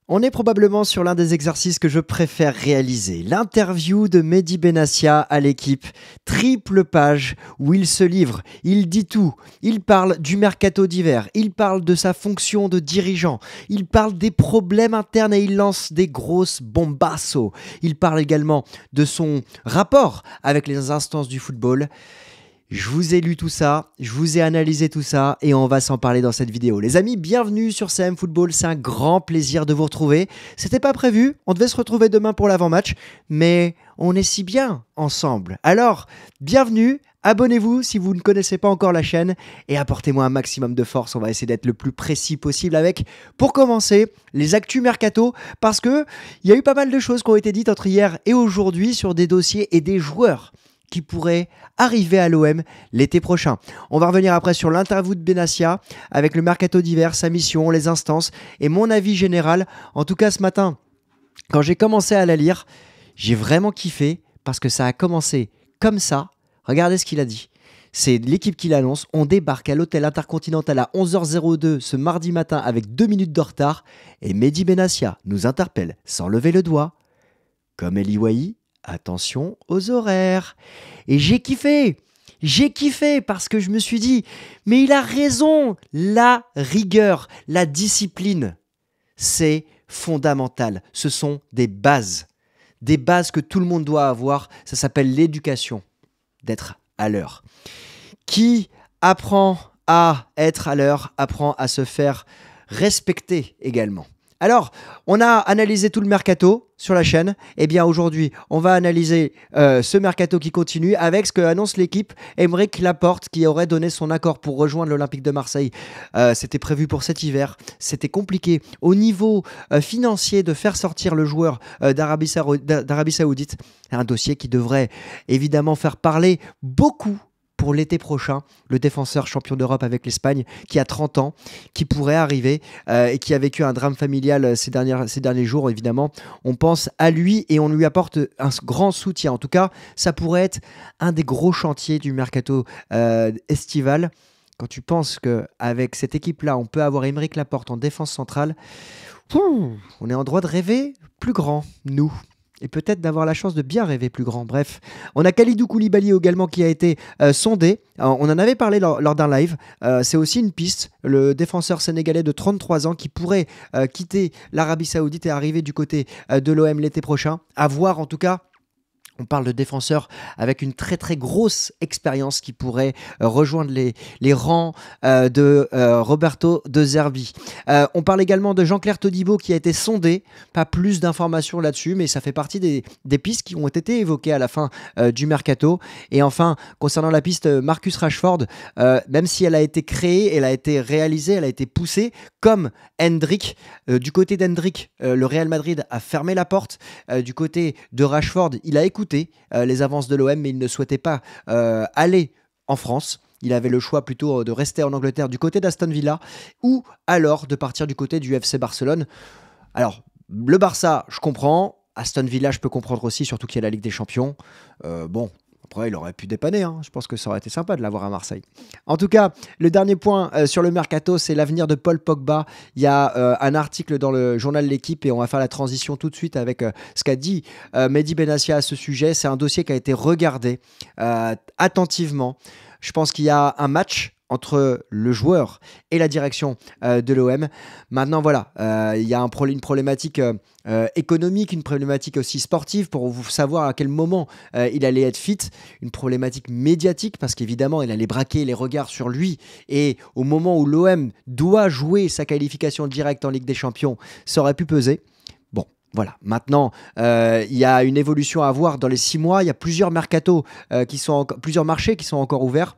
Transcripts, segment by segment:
On est probablement sur l'un des exercices que je préfère réaliser. L'interview de Mehdi Benassia à l'équipe. Triple page où il se livre, il dit tout. Il parle du mercato d'hiver, il parle de sa fonction de dirigeant, il parle des problèmes internes et il lance des grosses bombassos. Il parle également de son rapport avec les instances du football. Je vous ai lu tout ça, je vous ai analysé tout ça et on va s'en parler dans cette vidéo. Les amis, bienvenue sur CM Football, c'est un grand plaisir de vous retrouver. C'était pas prévu, on devait se retrouver demain pour l'avant-match, mais on est si bien ensemble. Alors, bienvenue, abonnez-vous si vous ne connaissez pas encore la chaîne et apportez-moi un maximum de force, on va essayer d'être le plus précis possible avec, pour commencer, les actus mercato, parce que il y a eu pas mal de choses qui ont été dites entre hier et aujourd'hui sur des dossiers et des joueurs qui pourrait arriver à l'OM l'été prochain. On va revenir après sur l'interview de Benassia avec le mercato d'hiver, sa mission, les instances et mon avis général. En tout cas, ce matin, quand j'ai commencé à la lire, j'ai vraiment kiffé parce que ça a commencé comme ça. Regardez ce qu'il a dit. C'est l'équipe qui l'annonce. On débarque à l'hôtel Intercontinental à 11h02 ce mardi matin avec 2 minutes de retard et Mehdi Benassia nous interpelle sans lever le doigt. Comme Eli Wahi, attention aux horaires. Et j'ai kiffé parce que je me suis dit, mais il a raison, la rigueur, la discipline, c'est fondamental. Ce sont des bases que tout le monde doit avoir. Ça s'appelle l'éducation, d'être à l'heure. Qui apprend à être à l'heure, apprend à se faire respecter également. Alors, on a analysé tout le mercato sur la chaîne. Eh bien, aujourd'hui, on va analyser ce mercato qui continue avec ce que annonce l'équipe. Aymeric Laporte qui aurait donné son accord pour rejoindre l'Olympique de Marseille. C'était prévu pour cet hiver. C'était compliqué au niveau financier de faire sortir le joueur d'Arabie Saoudite. Un dossier qui devrait évidemment faire parler beaucoup pour l'été prochain, le défenseur champion d'Europe avec l'Espagne, qui a 30 ans, qui pourrait arriver et qui a vécu un drame familial ces derniers jours, évidemment. On pense à lui et on lui apporte un grand soutien. En tout cas, ça pourrait être un des gros chantiers du mercato estival. Quand tu penses qu'avec cette équipe-là, on peut avoir Aymeric Laporte en défense centrale, on est en droit de rêver plus grand, nous. Et peut-être d'avoir la chance de bien rêver plus grand. Bref, on a Kalidou Koulibaly également qui a été sondé. On en avait parlé lors d'un live. C'est aussi une piste. Le défenseur sénégalais de 33 ans qui pourrait quitter l'Arabie Saoudite et arriver du côté de l'OM l'été prochain. À voir en tout cas. On parle de défenseurs avec une très très grosse expérience qui pourrait rejoindre les rangs de Roberto De Zerbi. On parle également de Jean-Claire Todibo qui a été sondé. Pas plus d'informations là-dessus, mais ça fait partie des pistes qui ont été évoquées à la fin du mercato. Et enfin, concernant la piste Marcus Rashford, même si elle a été créée, elle a été réalisée, elle a été poussée comme Hendrick. Du côté d'Hendrick, le Real Madrid a fermé la porte. Du côté de Rashford, il a écouté les avances de l'OM, mais il ne souhaitait pas aller en France. Il avait le choix plutôt de rester en Angleterre du côté d'Aston Villa ou alors de partir du côté du FC Barcelone. Alors, le Barça, je comprends. Aston Villa, je peux comprendre aussi, surtout qu'il y a la Ligue des Champions. Bon, après, il aurait pu dépanner. Je pense que ça aurait été sympa de l'avoir à Marseille. En tout cas, le dernier point sur le mercato, c'est l'avenir de Paul Pogba. Il y a un article dans le journal L'Équipe et on va faire la transition tout de suite avec ce qu'a dit Mehdi Benassia à ce sujet. C'est un dossier qui a été regardé attentivement. Je pense qu'il y a un match entre le joueur et la direction de l'OM. Maintenant, voilà, il y a une problématique économique, une problématique aussi sportive pour vous savoir à quel moment il allait être fit, une problématique médiatique parce qu'évidemment, il allait braquer les regards sur lui et au moment où l'OM doit jouer sa qualification directe en Ligue des Champions, ça aurait pu peser. Bon, voilà. Maintenant, il y a une évolution à voir dans les 6 mois. Il y a plusieurs mercatos, plusieurs marchés qui sont encore ouverts.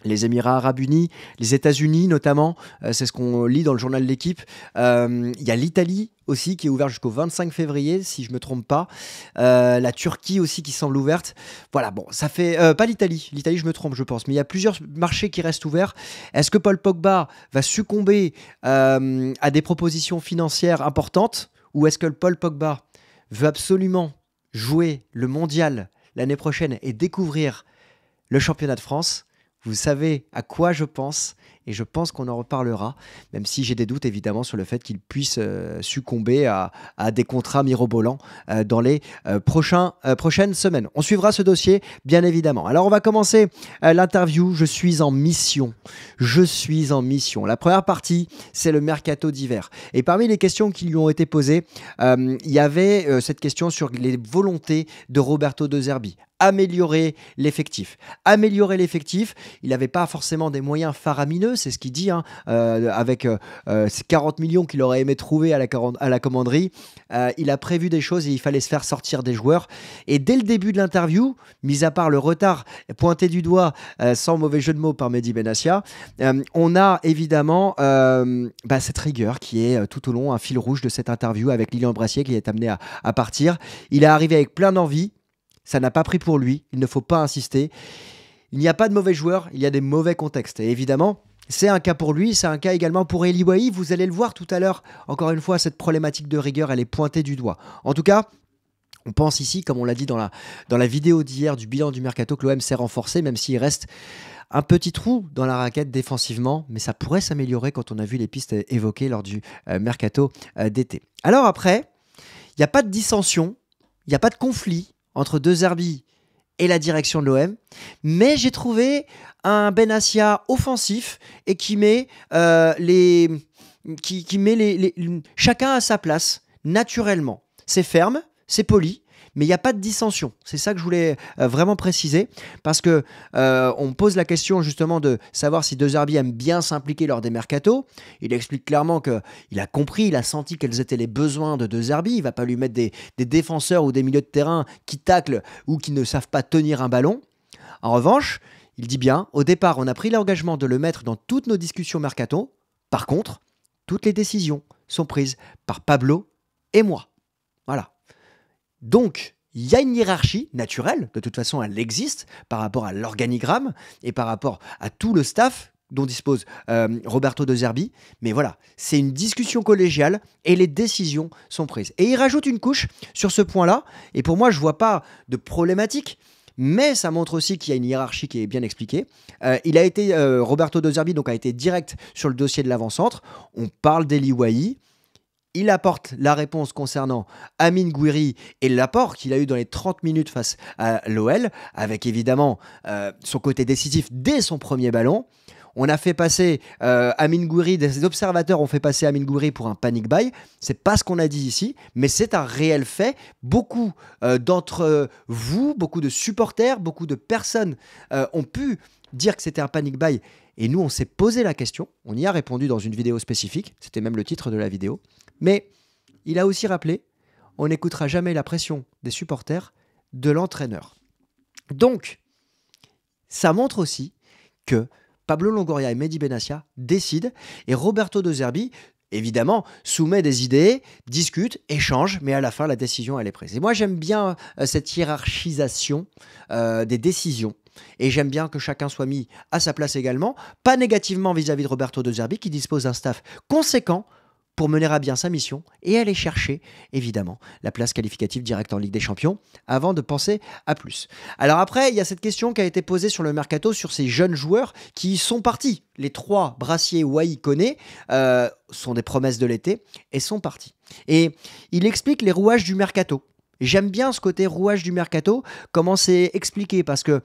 Les Émirats Arabes Unis, les États-Unis notamment, c'est ce qu'on lit dans le journal de l'Équipe. Il y a l'Italie aussi qui est ouverte jusqu'au 25 février, si je ne me trompe pas. La Turquie aussi qui semble ouverte. Voilà, bon, ça fait... pas l'Italie. L'Italie, je me trompe, je pense. Mais il y a plusieurs marchés qui restent ouverts. Est-ce que Paul Pogba va succomber à des propositions financières importantes ou est-ce que Paul Pogba veut absolument jouer le mondial l'année prochaine et découvrir le championnat de France ? Vous savez à quoi je pense. et je pense qu'on en reparlera, même si j'ai des doutes évidemment sur le fait qu'il puisse succomber à des contrats mirobolants dans les prochaines semaines. On suivra ce dossier, bien évidemment. Alors, on va commencer l'interview. Je suis en mission. Je suis en mission. La première partie, c'est le mercato d'hiver. Et parmi les questions qui lui ont été posées, il y avait cette question sur les volontés de Roberto De Zerbi. Améliorer l'effectif. Améliorer l'effectif, il n'avait pas forcément des moyens faramineux, c'est ce qu'il dit, avec ces 40 millions qu'il aurait aimé trouver à la commanderie. Il a prévu des choses et il fallait se faire sortir des joueurs. Et dès le début de l'interview, mis à part le retard pointé du doigt, sans mauvais jeu de mots par Mehdi Benassia, on a évidemment cette rigueur qui est tout au long un fil rouge de cette interview avec Lilian Brassier qui est amené à partir. Il est arrivé avec plein d'envie. Ça n'a pas pris pour lui, il ne faut pas insister. Il n'y a pas de mauvais joueurs, il y a des mauvais contextes. Et évidemment, c'est un cas pour lui, c'est un cas également pour Eli Wahi. Vous allez le voir tout à l'heure. Encore une fois, cette problématique de rigueur, elle est pointée du doigt. En tout cas, on pense ici, comme on l'a dit dans la vidéo d'hier du bilan du mercato, que l'OM s'est renforcé, même s'il reste un petit trou dans la raquette défensivement, mais ça pourrait s'améliorer quand on a vu les pistes évoquées lors du mercato d'été. Alors après, il n'y a pas de dissension, il n'y a pas de conflit entre De Zerbi et la direction de l'OM, mais j'ai trouvé un Benassia offensif et qui met, chacun à sa place, naturellement. C'est ferme, c'est poli, mais il n'y a pas de dissension. C'est ça que je voulais vraiment préciser, parce que on me pose la question justement de savoir si De Zerbi aime bien s'impliquer lors des mercatos. Il explique clairement qu'il a compris, il a senti quels étaient les besoins de Zerbi. Il ne va pas lui mettre des défenseurs ou des milieux de terrain qui taclent ou qui ne savent pas tenir un ballon. En revanche, il dit bien, au départ, on a pris l'engagement de le mettre dans toutes nos discussions mercato. Par contre, toutes les décisions sont prises par Pablo et moi. Voilà. Donc, il y a une hiérarchie naturelle, de toute façon elle existe par rapport à l'organigramme et par rapport à tout le staff dont dispose Roberto De Zerbi, mais voilà, c'est une discussion collégiale et les décisions sont prises. Et il rajoute une couche sur ce point-là, et pour moi je ne vois pas de problématique, mais ça montre aussi qu'il y a une hiérarchie qui est bien expliquée. Roberto De Zerbi donc, a été direct sur le dossier de l'avant-centre, on parle d'Eli Wahi. Il apporte la réponse concernant Amine Gouiri et l'apport qu'il a eu dans les 30 minutes face à l'OL, avec évidemment son côté décisif dès son premier ballon. On a fait passer Amine Gouiri, des observateurs ont fait passer Amine Gouiri pour un panic buy. C'est pas ce qu'on a dit ici, mais c'est un réel fait. Beaucoup d'entre vous, beaucoup de supporters, beaucoup de personnes ont pu dire que c'était un panic buy. Et nous, on s'est posé la question. On y a répondu dans une vidéo spécifique. C'était même le titre de la vidéo. Mais il a aussi rappelé, on n'écoutera jamais la pression des supporters de l'entraîneur. Donc, ça montre aussi que Pablo Longoria et Mehdi Benassia décident et Roberto De Zerbi, évidemment, soumet des idées, discute, échange, mais à la fin, la décision, elle est prise. Et moi, j'aime bien cette hiérarchisation des décisions. Et j'aime bien que chacun soit mis à sa place également, pas négativement vis-à-vis de Roberto De Zerbi, qui dispose d'un staff conséquent pour mener à bien sa mission et aller chercher, évidemment, la place qualificative directe en Ligue des Champions, avant de penser à plus. Alors après, il y a cette question qui a été posée sur le mercato, sur ces jeunes joueurs qui sont partis. Les 3, Brassier, Wahi, Koné, sont des promesses de l'été et sont partis. Et il explique les rouages du mercato. J'aime bien ce côté rouage du mercato, comment c'est expliqué, parce que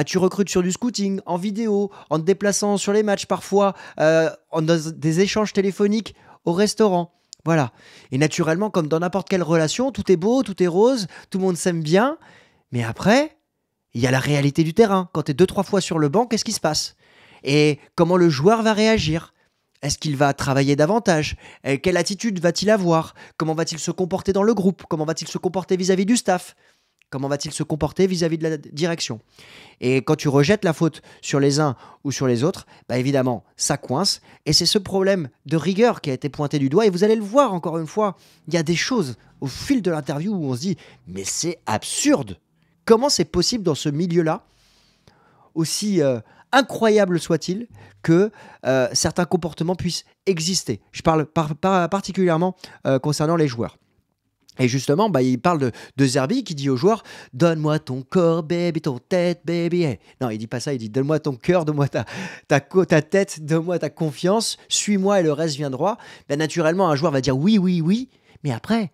tu recrutes sur du scouting, en vidéo, en te déplaçant sur les matchs parfois, en des échanges téléphoniques au restaurant. Voilà. Et naturellement, comme dans n'importe quelle relation, tout est beau, tout est rose, tout le monde s'aime bien. Mais après, il y a la réalité du terrain. Quand tu es 2-3 fois sur le banc, qu'est-ce qui se passe? Et comment le joueur va réagir? Est-ce qu'il va travailler davantage? Quelle attitude va-t-il avoir? Comment va-t-il se comporter dans le groupe? Comment va-t-il se comporter vis-à-vis du staff? Comment va-t-il se comporter vis-à-vis de la direction? Et quand tu rejettes la faute sur les uns ou sur les autres, évidemment, ça coince. Et c'est ce problème de rigueur qui a été pointé du doigt. Et vous allez le voir encore une fois, il y a des choses au fil de l'interview où on se dit « Mais c'est absurde ! Comment c'est possible dans ce milieu-là, aussi incroyable soit-il, que certains comportements puissent exister ?» Je parle particulièrement concernant les joueurs. Et justement, il parle de Zerbi qui dit aux joueurs: donne-moi ton corps, baby, ton tête, baby. Hey. Non, il dit pas ça, il dit: donne-moi ton cœur, donne-moi ta tête, donne-moi ta confiance, suis-moi et le reste viendra. Naturellement, un joueur va dire oui, oui, oui, mais après,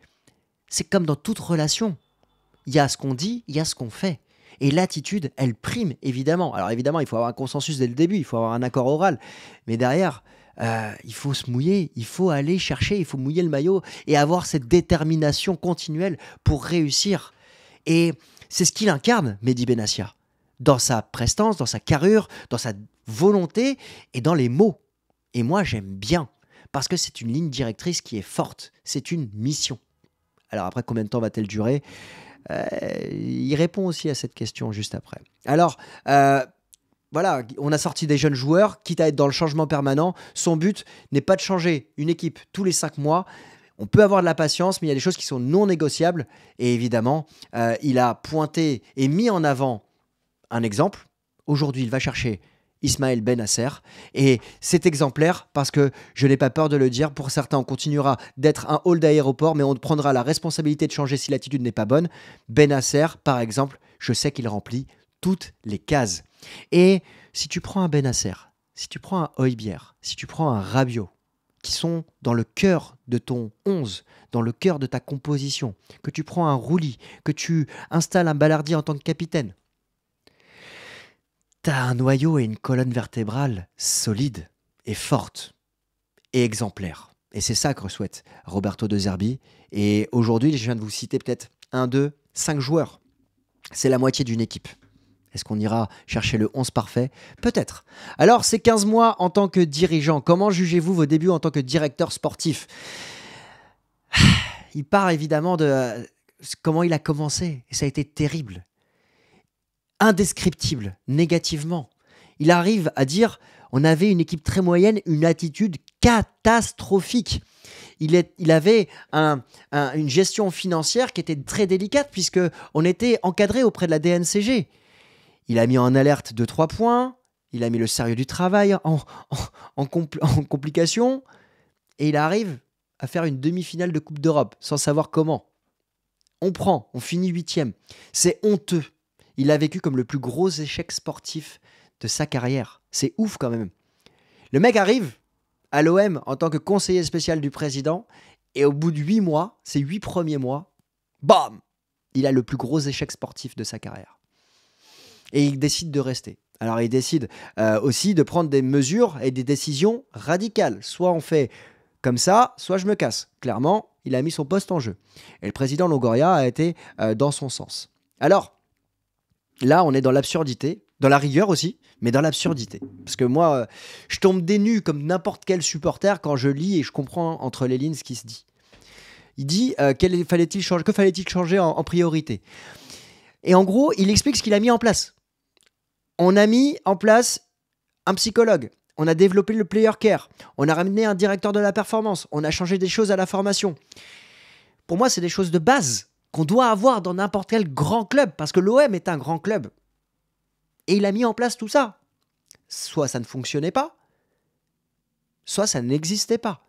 c'est comme dans toute relation. Il y a ce qu'on dit, il y a ce qu'on fait. Et l'attitude, elle prime, évidemment. Alors évidemment, il faut avoir un consensus dès le début, il faut avoir un accord oral. Mais derrière, il faut se mouiller, il faut aller chercher, il faut mouiller le maillot et avoir cette détermination continuelle pour réussir. Et c'est ce qu'il incarne, Mehdi Benassia, dans sa prestance, dans sa carrure, dans sa volonté et dans les mots. Et moi, j'aime bien, parce que c'est une ligne directrice qui est forte, c'est une mission. Alors après, combien de temps va-t-elle durer ? Il répond aussi à cette question juste après. Alors, voilà, on a sorti des jeunes joueurs, quitte à être dans le changement permanent. Son but n'est pas de changer une équipe tous les 5 mois. On peut avoir de la patience, mais il y a des choses qui sont non négociables. Et évidemment, il a pointé et mis en avant un exemple. Aujourd'hui, il va chercher Ismaël Benasser. Et c'est exemplaire parce que, je n'ai pas peur de le dire, pour certains, on continuera d'être un hall d'aéroport, mais on prendra la responsabilité de changer si l'attitude n'est pas bonne. Benasser, par exemple, je sais qu'il remplit toutes les cases. Et si tu prends un Benasser, si tu prends un Højbjerg, si tu prends un Rabiot, qui sont dans le cœur de ton 11, dans le cœur de ta composition, que tu prends un Rouli, que tu installes un Balardi en tant que capitaine, t'as un noyau et une colonne vertébrale solide et forte et exemplaire. Et c'est ça que souhaite Roberto De Zerbi. Et aujourd'hui, je viens de vous citer peut-être 1, 2, 5 joueurs. C'est la moitié d'une équipe. Est-ce qu'on ira chercher le 11 parfait ? Peut-être. Alors, ces 15 mois en tant que dirigeant, comment jugez-vous vos débuts en tant que directeur sportif ? Il part évidemment de comment il a commencé. Et ça a été terrible. Indescriptible, négativement. Il arrive à dire: on avait une équipe très moyenne, une attitude catastrophique. Il avait une gestion financière qui était très délicate puisque on était encadré auprès de la DNCG. Il a mis en alerte 2-3 points, il a mis le sérieux du travail en complication, et il arrive à faire une demi-finale de Coupe d'Europe sans savoir comment. On finit 8e. C'est honteux. Il l'a vécu comme le plus gros échec sportif de sa carrière. C'est ouf quand même. Le mec arrive à l'OM en tant que conseiller spécial du président, et au bout de 8 mois, ces 8 premiers mois, bam, il a le plus gros échec sportif de sa carrière. Et il décide de rester. Alors il décide aussi de prendre des mesures et des décisions radicales. Soit on fait comme ça, soit je me casse. Clairement, il a mis son poste en jeu. Et le président Longoria a été dans son sens. Alors, là, on est dans l'absurdité, dans la rigueur aussi, mais dans l'absurdité. Parce que moi, je tombe des nues comme n'importe quel supporter quand je lis et je comprends entre les lignes ce qui se dit. Il dit que fallait-il changer en priorité. Et en gros, il explique ce qu'il a mis en place. On a mis en place un psychologue. On a développé le player care. On a ramené un directeur de la performance. On a changé des choses à la formation. Pour moi, c'est des choses de base qu'on doit avoir dans n'importe quel grand club, parce que l'OM est un grand club. Et il a mis en place tout ça. Soit ça ne fonctionnait pas, soit ça n'existait pas.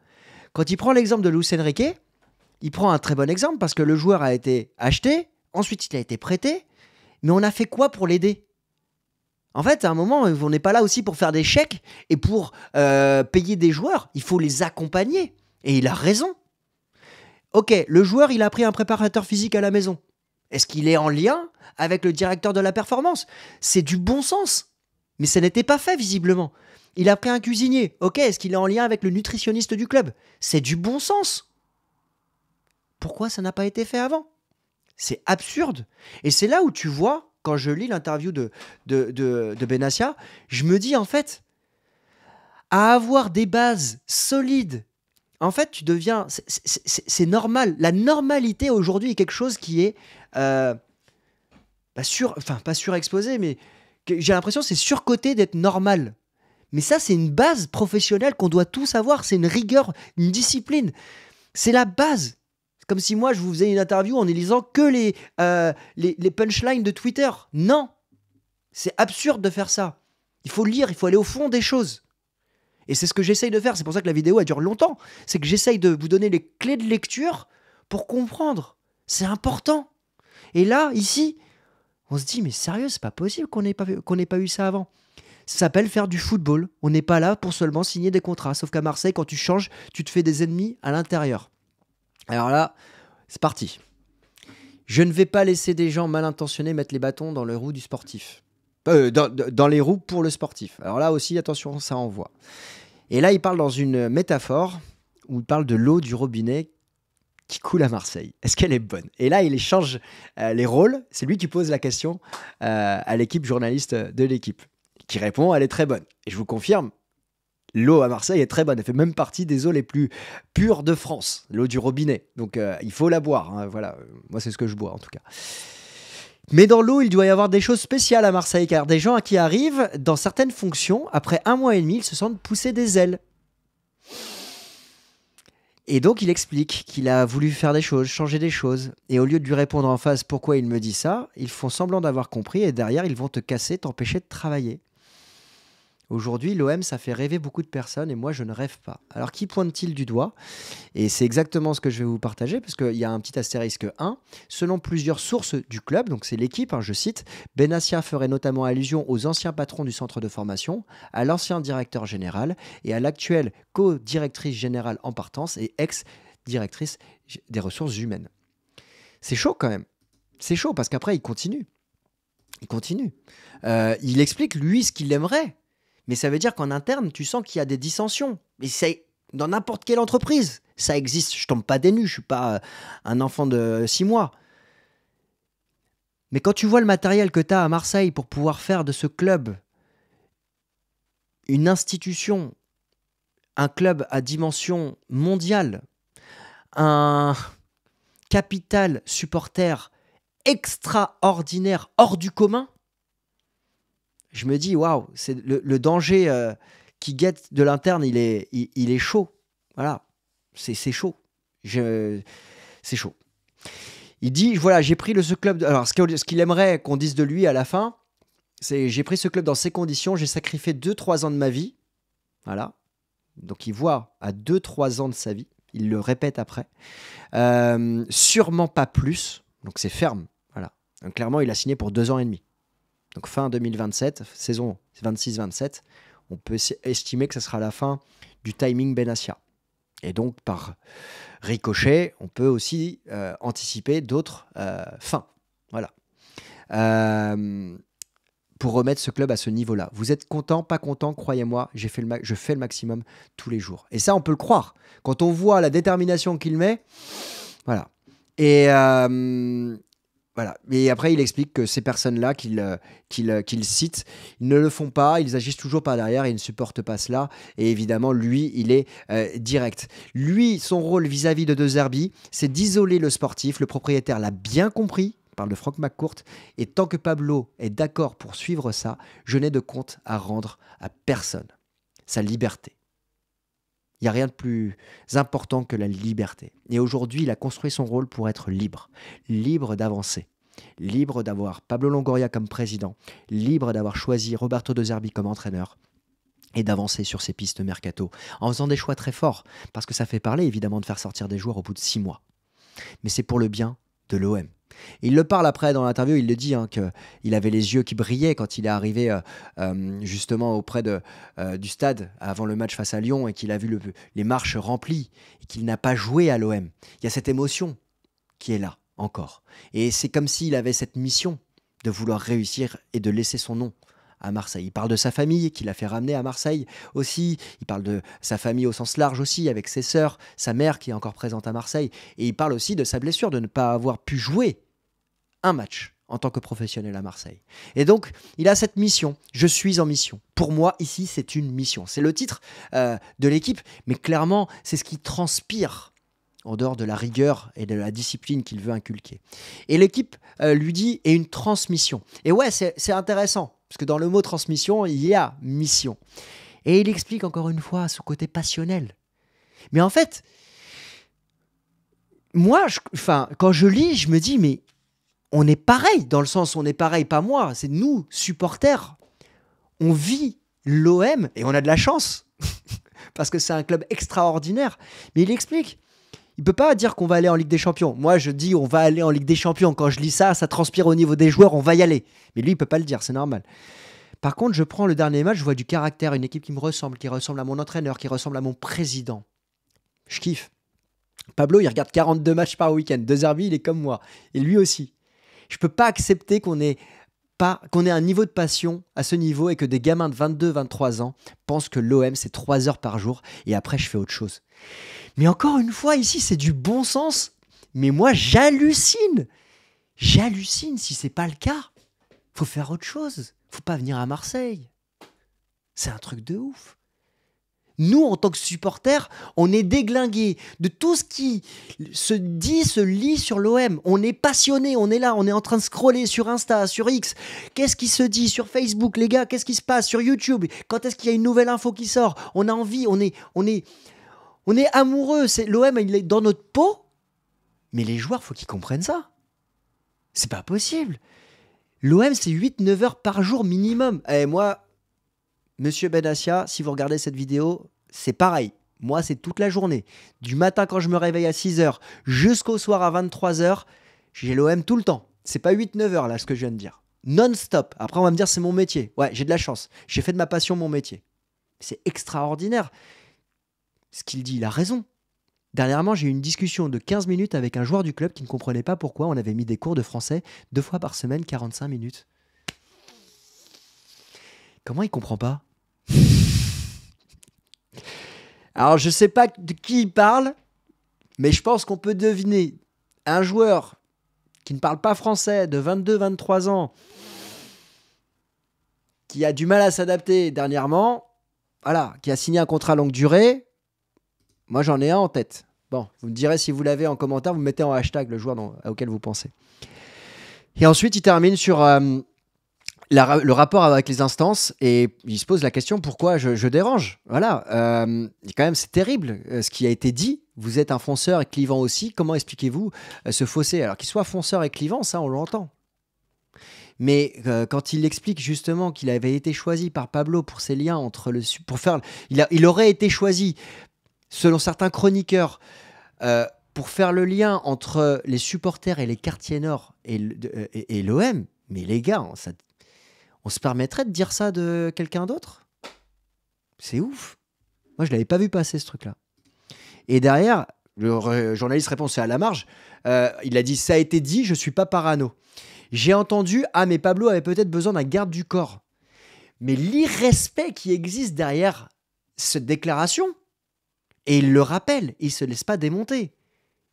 Quand il prend l'exemple de Luis Enrique, il prend un très bon exemple, parce que le joueur a été acheté, ensuite il a été prêté, mais on a fait quoi pour l'aider ? En fait, à un moment, on n'est pas là aussi pour faire des chèques et pour payer des joueurs. Il faut les accompagner. Et il a raison. Ok, le joueur, il a pris un préparateur physique à la maison. Est-ce qu'il est en lien avec le directeur de la performance ? C'est du bon sens. Mais ça n'était pas fait, visiblement. Il a pris un cuisinier. Ok, est-ce qu'il est en lien avec le nutritionniste du club ? C'est du bon sens. Pourquoi ça n'a pas été fait avant ? C'est absurde. Et c'est là où tu vois, quand je lis l'interview de Benassia, je me dis en fait, à avoir des bases solides, en fait, tu deviens... C'est normal. La normalité aujourd'hui est quelque chose qui est... pas surexposé, mais j'ai l'impression que c'est surcoté d'être normal. Mais ça, c'est une base professionnelle qu'on doit tous avoir. C'est une rigueur, une discipline. C'est la base. C'est comme si moi, je vous faisais une interview en élisant que les punchlines de Twitter. Non. C'est absurde de faire ça. Il faut lire, il faut aller au fond des choses. Et c'est ce que j'essaye de faire. C'est pour ça que la vidéo, elle dure longtemps. C'est que j'essaye de vous donner les clés de lecture pour comprendre C'est important. Et là, ici, on se dit, mais sérieux, c'est pas possible qu'on n'ait pas eu ça avant. Ça s'appelle faire du football. On n'est pas là pour seulement signer des contrats. Sauf qu'à Marseille, quand tu changes, tu te fais des ennemis à l'intérieur. Alors là, c'est parti. Je ne vais pas laisser des gens mal intentionnés mettre les bâtons dans les roues du sportif. Dans les roues pour le sportif. Alors là aussi, attention, ça envoie. Et là, il parle dans une métaphore où il parle de l'eau du robinet qui coule à Marseille. Est-ce qu'elle est bonne? Et là, il échange les rôles. C'est lui qui pose la question à l'équipe journaliste de l'équipe, qui répond, elle est très bonne. Et je vous confirme, l'eau à Marseille est très bonne. Elle fait même partie des eaux les plus pures de France, l'eau du robinet. Donc, il faut la boire. Hein. Voilà, moi, c'est ce que je bois en tout cas. Mais dans l'eau, il doit y avoir des choses spéciales à Marseille, car des gens qui arrivent dans certaines fonctions, après 1 mois et demi, ils se sentent pousser des ailes. Et donc, il explique qu'il a voulu faire des choses, changer des choses. Et au lieu de lui répondre en face pourquoi il me dit ça, ils font semblant d'avoir compris et derrière, ils vont te casser, t'empêcher de travailler. Aujourd'hui, l'OM, ça fait rêver beaucoup de personnes et moi, je ne rêve pas. Alors, qui pointe-t-il du doigt? Et c'est exactement ce que je vais vous partager parce qu'il y a un petit astérisque 1. Selon plusieurs sources du club, donc c'est l'équipe, hein, je cite, Benassia ferait notamment allusion aux anciens patrons du centre de formation, à l'ancien directeur général et à l'actuelle co-directrice générale en partance et ex-directrice des ressources humaines. C'est chaud quand même. C'est chaud parce qu'après, il continue. Il explique, lui, ce qu'il aimerait. Mais ça veut dire qu'en interne, tu sens qu'il y a des dissensions. Mais c'est dans n'importe quelle entreprise. Ça existe. Je tombe pas des nues. Je suis pas un enfant de 6 mois. Mais quand tu vois le matériel que tu as à Marseille pour pouvoir faire de ce club une institution, un club à dimension mondiale, un capital supporter extraordinaire, hors du commun, je me dis, waouh, c'est le danger qui guette de l'interne, il est chaud. Voilà, c'est chaud. C'est chaud. Il dit, voilà, j'ai pris ce club... Alors, ce qu'il aimerait qu'on dise de lui à la fin, c'est, j'ai pris ce club dans ces conditions, j'ai sacrifié 2-3 ans de ma vie. Voilà. Donc, il voit à 2-3 ans de sa vie. Il le répète après. Sûrement pas plus. Donc, c'est ferme. Voilà. Donc, clairement, il a signé pour 2 ans et demi. Donc fin 2027, saison 26-27, on peut estimer que ce sera la fin du timing Benassia. Et donc par ricochet, on peut aussi anticiper d'autres fins. Voilà. Pour remettre ce club à ce niveau-là. Vous êtes content, pas content, croyez-moi, je fais le maximum tous les jours. Et ça, on peut le croire. Quand on voit la détermination qu'il met, voilà. Et... voilà. Et après, il explique que ces personnes-là qu'il cite, ils ne le font pas, ils agissent toujours par derrière, ils ne supportent pas cela. Et évidemment, lui, il est direct. Lui, son rôle vis-à-vis de De Zerbi, c'est d'isoler le sportif. Le propriétaire l'a bien compris, il parle de Franck McCourt. Et tant que Pablo est d'accord pour suivre ça, je n'ai de compte à rendre à personne. Sa liberté. Il n'y a rien de plus important que la liberté. Et aujourd'hui, il a construit son rôle pour être libre. Libre d'avancer. Libre d'avoir Pablo Longoria comme président. Libre d'avoir choisi Roberto De Zerbi comme entraîneur. Et d'avancer sur ses pistes mercato. En faisant des choix très forts. Parce que ça fait parler, évidemment, de faire sortir des joueurs au bout de 6 mois. Mais c'est pour le bien de l'OM. Il le parle après dans l'interview, il le dit, hein, qu'il avait les yeux qui brillaient quand il est arrivé justement auprès du stade avant le match face à Lyon et qu'il a vu les marches remplies et qu'il n'a pas joué à l'OM. Il y a cette émotion qui est là encore. Et c'est comme s'il avait cette mission de vouloir réussir et de laisser son nom à Marseille. Il parle de sa famille qu'il a fait ramener à Marseille aussi. Il parle de sa famille au sens large aussi, avec ses sœurs, sa mère qui est encore présente à Marseille. Et il parle aussi de sa blessure, de ne pas avoir pu jouer un match en tant que professionnel à Marseille. Et donc, il a cette mission. Je suis en mission. Pour moi, ici, c'est une mission. C'est le titre de l'équipe, mais clairement, c'est ce qui transpire en dehors de la rigueur et de la discipline qu'il veut inculquer. Et l'équipe lui dit, est une transmission. Et ouais, c'est intéressant, parce que dans le mot transmission, il y a mission. Et il explique encore une fois ce côté passionnel. Mais en fait, moi, quand je lis, je me dis, mais on est pareil, dans le sens où on est pareil, pas moi, c'est nous, supporters. On vit l'OM, et on a de la chance, parce que c'est un club extraordinaire. Mais il explique, Il peut pas dire qu'on va aller en Ligue des Champions. Moi, je dis on va aller en Ligue des Champions. Quand je lis ça, ça transpire au niveau des joueurs, on va y aller. Mais lui, il peut pas le dire, c'est normal. Par contre, je prends le dernier match, je vois du caractère, une équipe qui me ressemble, qui ressemble à mon entraîneur, qui ressemble à mon président. Je kiffe. Pablo, il regarde 42 matchs par week-end. De Zerbi, il est comme moi. Et lui aussi. Je peux pas accepter qu'on ait un niveau de passion à ce niveau et que des gamins de 22, 23 ans pensent que l'OM, c'est 3 heures par jour et après, je fais autre chose. Mais encore une fois, ici, c'est du bon sens. Mais moi, j'hallucine. J'hallucine si c'est pas le cas. Faut faire autre chose. Faut pas venir à Marseille. C'est un truc de ouf. Nous, en tant que supporters, on est déglingués de tout ce qui se dit, se lit sur l'OM. On est passionnés, on est là, on est en train de scroller sur Insta, sur X. Qu'est-ce qui se dit sur Facebook, les gars? Qu'est-ce qui se passe sur YouTube? Quand est-ce qu'il y a une nouvelle info qui sort? On a envie, on est amoureux. L'OM, il est dans notre peau. Mais les joueurs, faut qu'ils comprennent ça. C'est pas possible. L'OM, c'est 8-9 heures par jour minimum. Et moi, Monsieur Benassia, si vous regardez cette vidéo, c'est pareil. Moi, c'est toute la journée. Du matin quand je me réveille à 6 heures jusqu'au soir à 23 heures, j'ai l'OM tout le temps. C'est pas 8-9 heures là, ce que je viens de dire. Non-stop. Après, on va me dire, c'est mon métier. Ouais, j'ai de la chance. J'ai fait de ma passion mon métier. C'est extraordinaire. Ce qu'il dit, il a raison. Dernièrement, j'ai eu une discussion de 15 minutes avec un joueur du club qui ne comprenait pas pourquoi on avait mis des cours de français 2 fois par semaine, 45 minutes. Comment il comprend pas? Alors, je sais pas de qui il parle, mais je pense qu'on peut deviner un joueur qui ne parle pas français, de 22-23 ans, qui a du mal à s'adapter dernièrement, voilà, qui a signé un contrat longue durée. Moi, j'en ai un en tête. Bon, vous me direz si vous l'avez en commentaire, vous mettez en hashtag le joueur auquel vous pensez. Et ensuite, il termine sur le rapport avec les instances et il se pose la question pourquoi je dérange. Voilà, quand même, c'est terrible ce qui a été dit. Vous êtes un fonceur et clivant aussi. Comment expliquez-vous ce fossé? Alors qu'il soit fonceur et clivant, ça, on l'entend. Mais quand il explique justement qu'il avait été choisi par Pablo pour ses liens entre il aurait été choisi selon certains chroniqueurs, pour faire le lien entre les supporters et les quartiers nord et l'OM, mais les gars, on se permettrait de dire ça de quelqu'un d'autre? C'est ouf. Moi, je ne l'avais pas vu passer, ce truc-là. Et derrière, le journaliste répond, c'est à la marge. Il a dit, ça a été dit, je ne suis pas parano. J'ai entendu, mais Pablo avait peut-être besoin d'un garde du corps. Mais l'irrespect qui existe derrière cette déclaration, et il le rappelle, il ne se laisse pas démonter.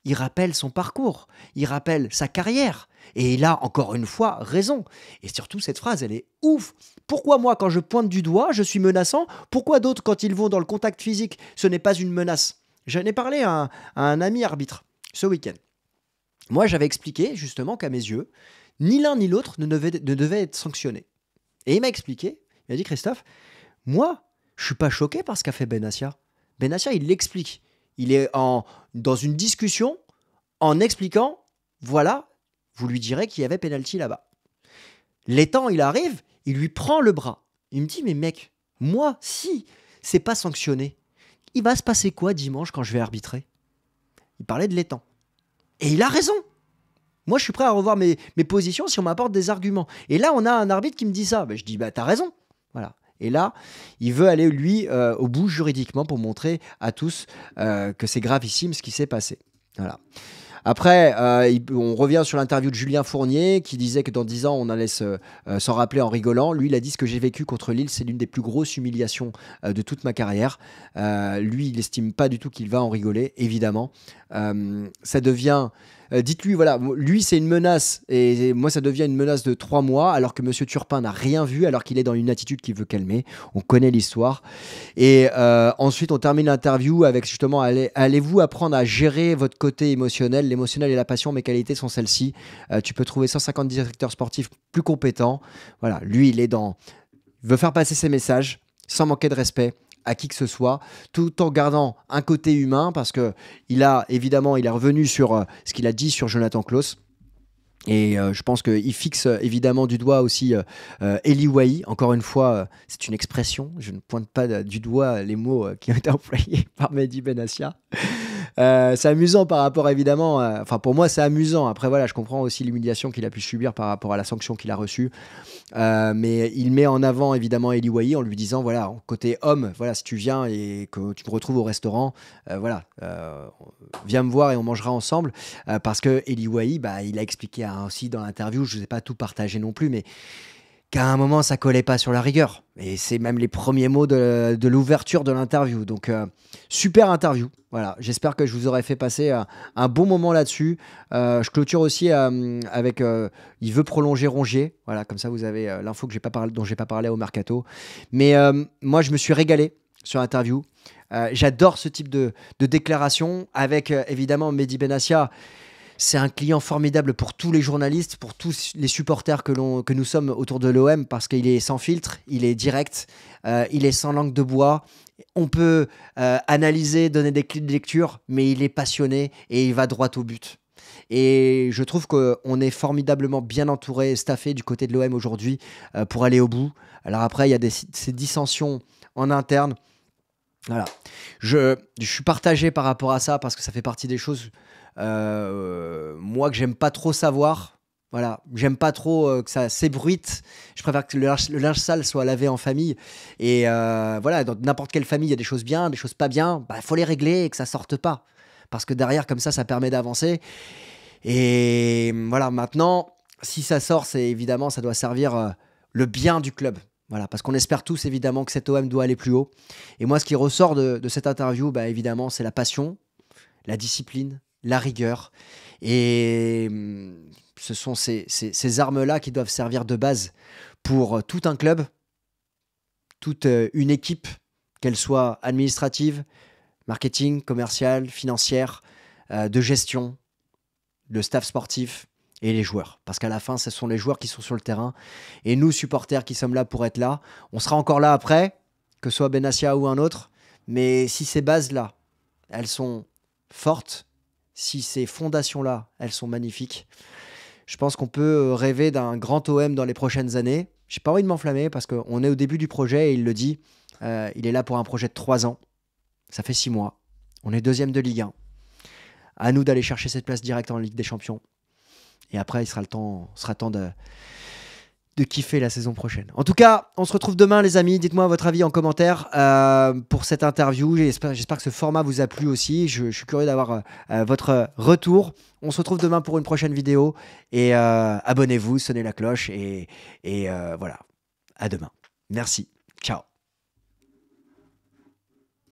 Il rappelle son parcours, il rappelle sa carrière. Et il a, encore une fois, raison. Et surtout, cette phrase, elle est ouf. Pourquoi moi, quand je pointe du doigt, je suis menaçant? Pourquoi d'autres, quand ils vont dans le contact physique, ce n'est pas une menace? J'en ai parlé à un ami arbitre ce week-end. Moi, j'avais expliqué, justement, qu'à mes yeux, ni l'un ni l'autre ne devait être sanctionné. Et il m'a expliqué, il m'a dit, Christophe, moi, je ne suis pas choqué par ce qu'a fait Benassia. Benassia, il l'explique. Il est dans une discussion en expliquant, voilà, vous lui direz qu'il y avait pénalty là-bas. L'étang, il arrive, il lui prend le bras. Il me dit, mais mec, moi, si c'est pas sanctionné, il va se passer quoi dimanche quand je vais arbitrer? Il parlait de l'étang. Et il a raison. Moi, je suis prêt à revoir mes positions si on m'apporte des arguments. Et là, on a un arbitre qui me dit ça. Je dis, t'as raison. Voilà. Et là, il veut aller, lui, au bout juridiquement pour montrer à tous que c'est gravissime ce qui s'est passé. Voilà. Après, on revient sur l'interview de Julien Fournier qui disait que dans 10 ans, on allait s'en rappeler en rigolant. Lui, il a dit ce que j'ai vécu contre Lille, c'est l'une des plus grosses humiliations de toute ma carrière. Lui, il n'estime pas du tout qu'il va en rigoler, évidemment. Ça devient... dites-lui, voilà, lui c'est une menace et moi ça devient une menace de 3 mois alors que Monsieur Turpin n'a rien vu, alors qu'il est dans une attitude qu'il veut calmer. On connaît l'histoire. Et ensuite on termine l'interview avec justement allez-vous apprendre à gérer votre côté émotionnel? L'émotionnel et la passion, mes qualités sont celles-ci. Tu peux trouver 150 directeurs sportifs plus compétents. Voilà, lui il veut faire passer ses messages sans manquer de respect à qui que ce soit, tout en gardant un côté humain, parce que il est revenu sur ce qu'il a dit sur Jonathan Klaus. Et je pense qu'il fixe évidemment du doigt aussi Eli Wahi. Encore une fois, c'est une expression. Je ne pointe pas du doigt les mots qui ont été employés par Mehdi Benassia. C'est amusant par rapport évidemment, enfin pour moi c'est amusant. Après voilà, je comprends aussi l'humiliation qu'il a pu subir par rapport à la sanction qu'il a reçue. Mais il met en avant évidemment Eli Wahi en lui disant voilà, côté homme, voilà, si tu viens et que tu me retrouves au restaurant, voilà, viens me voir et on mangera ensemble. Parce que Eli Wahi, bah, il a expliqué aussi dans l'interview, je ne vous ai pas tout partagé non plus, mais qu'à un moment ça collait pas sur la rigueur. Et c'est même les premiers mots de l'ouverture de l'interview. Donc super interview. Voilà, j'espère que je vous aurai fait passer un bon moment là-dessus. Je clôture aussi avec il veut prolonger Rongier. Voilà, comme ça vous avez l'info que dont j'ai pas parlé au mercato. Mais moi je me suis régalé sur l'interview. J'adore ce type de déclaration avec évidemment Mehdi Benassia. C'est un client formidable pour tous les journalistes, pour tous les supporters que nous sommes autour de l'OM, parce qu'il est sans filtre, il est direct, il est sans langue de bois. On peut analyser, donner des clés de lecture, mais il est passionné et il va droit au but. Et je trouve qu'on est formidablement bien entouré, staffé du côté de l'OM aujourd'hui pour aller au bout. Alors après, il y a ces dissensions en interne. Voilà. Je suis partagé par rapport à ça parce que ça fait partie des choses, moi, que j'aime pas trop savoir. Voilà, j'aime pas trop que ça s'ébruite. Je préfère que le linge sale soit lavé en famille. Et voilà, dans n'importe quelle famille, il y a des choses bien, des choses pas bien. Bah, faut les régler et que ça sorte pas. Parce que derrière, comme ça permet d'avancer. Et voilà, maintenant, si ça sort, c'est évidemment, ça doit servir le bien du club. Voilà, parce qu'on espère tous évidemment que cet OM doit aller plus haut. Et moi, ce qui ressort de cette interview, bah, évidemment, c'est la passion, la discipline, la rigueur. Et ce sont ces armes-là qui doivent servir de base pour tout un club, toute une équipe, qu'elle soit administrative, marketing, commerciale, financière, de gestion, le staff sportif et les joueurs. Parce qu'à la fin, ce sont les joueurs qui sont sur le terrain. Et nous, supporters qui sommes là pour être là, on sera encore là après, que ce soit Benassia ou un autre. Mais si ces bases-là, elles sont fortes, si ces fondations-là, elles sont magnifiques, je pense qu'on peut rêver d'un grand OM dans les prochaines années. J'ai pas envie de m'enflammer parce qu'on est au début du projet et il le dit. Il est là pour un projet de 3 ans. Ça fait 6 mois. On est deuxième de Ligue 1. À nous d'aller chercher cette place directe en Ligue des Champions. Et après, il sera temps de kiffer la saison prochaine. En tout cas, on se retrouve demain, les amis. Dites-moi votre avis en commentaire pour cette interview. J'espère que ce format vous a plu aussi. Je suis curieux d'avoir votre retour. On se retrouve demain pour une prochaine vidéo. Et abonnez-vous, sonnez la cloche. Et voilà, à demain. Merci. Ciao.